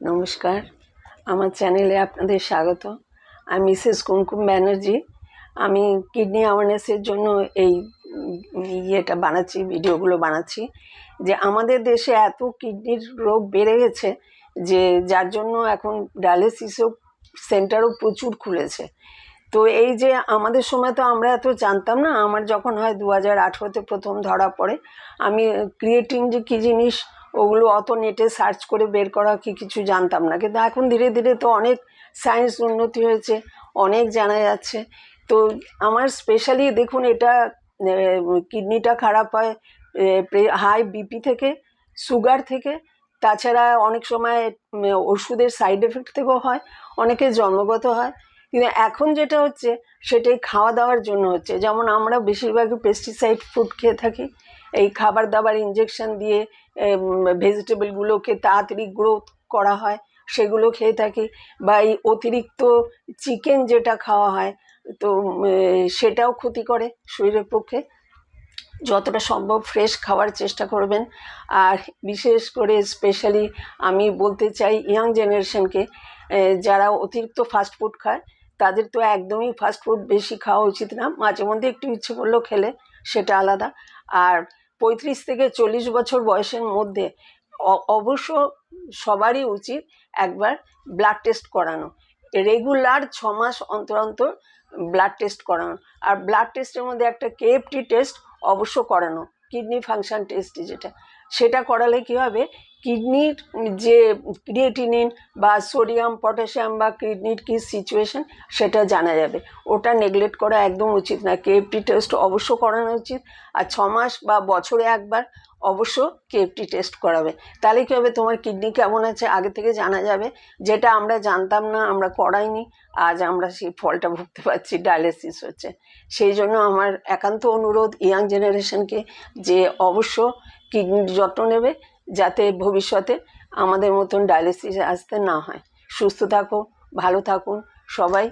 নমস্কার, আমার চ্যানেলে আপনাদের স্বাগত। আমি মিসেস কুমকুম ব্যানার্জি। আমি কিডনি অ্যাওয়ারনেসের জন্য এই ভিডিওগুলো বানাচ্ছি যে আমাদের দেশে এত কিডনির রোগ বেড়ে গেছে যে যার জন্য এখন ডায়ালিসিসও সেন্টারও প্রচুর খুলেছে। তো এই যে আমাদের সময় তো আমরা এত জানতাম না। আমার যখন হয় 2018-তে প্রথম ধরা পড়ে, আমি ক্রিয়েটিন যে কী জিনিস ওগুলো অত নেটে সার্চ করে বের করা কি কিছু জানতাম না। কিন্তু এখন ধীরে ধীরে তো অনেক সায়েন্স উন্নতি হয়েছে, অনেক জানা যাচ্ছে। তো আমার স্পেশালি দেখুন, এটা কিডনিটা খারাপ হয় হাই বিপি থেকে, সুগার থেকে, তাছাড়া অনেক সময় ওষুধের সাইড এফেক্ট থেকেও হয়, অনেকে জন্মগত হয়। কিন্তু এখন যেটা হচ্ছে সেটাই খাওয়া দাওয়ার জন্য হচ্ছে। যেমন আমরা বেশিরভাগই পেস্টিসাইড ফুড খেয়ে থাকি, এই খাবার দাবার ইঞ্জেকশন দিয়ে ভেজিটেবলগুলোকে তাড়াতাড়ি গ্রোথ করা হয় সেগুলো খেয়ে থাকি, বা এই অতিরিক্ত চিকেন যেটা খাওয়া হয় তো সেটাও ক্ষতি করে শরীরের পক্ষে। যতটা সম্ভব ফ্রেশ খাওয়ার চেষ্টা করবেন। আর বিশেষ করে স্পেশালি আমি বলতে চাই ইয়াং জেনারেশনকে, যারা অতিরিক্ত ফাস্টফুড খায় তাদের তো একদমই ফাস্টফুড বেশি খাওয়া উচিত না। মাঝে মধ্যে একটু ইচ্ছে করলেও খেলে সেটা আলাদা। আর 35 থেকে 40 বছর বয়সের মধ্যে অবশ্য সবারই উচিত একবার ব্লাড টেস্ট করানো, রেগুলার 6 মাস অন্তর অন্তর ব্লাড টেস্ট করানো। আর ব্লাড টেস্টের মধ্যে একটা কেএফটি টেস্ট অবশ্য করানো, কিডনি ফাংশন টেস্ট যেটা, সেটা করালে কী হবে, কিডনির যে ক্রিয়েটিনিন বা সোডিয়াম পটাশিয়াম বা কিডনির কী সিচুয়েশন সেটা জানা যাবে। ওটা নেগলেক্ট করা একদম উচিত না। কেএফটি টেস্ট অবশ্য করানো উচিত। আর 6 মাস বা বছরে একবার অবশ্য কেএফটি টেস্ট করাবে। তাহলে কী হবে, তোমার কিডনি কেমন আছে আগে থেকে জানা যাবে, যেটা আমরা জানতাম না, আমরা করাইনি, আজ আমরা সেই ফলটা ভুগতে পারছি, ডায়ালিসিস হচ্ছে। সেই জন্য আমার একান্ত অনুরোধ ইয়াং জেনারেশনকে যে অবশ্য কিডনির যত্ন নেবে, যাতে ভবিষ্যতে আমাদের মতন ডায়ালিসিস আসতে না হয়। সুস্থ থাকো, ভালো থাকুন সবাই।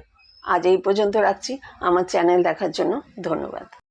আজ এই পর্যন্ত রাখছি। আমার চ্যানেল দেখার জন্য ধন্যবাদ।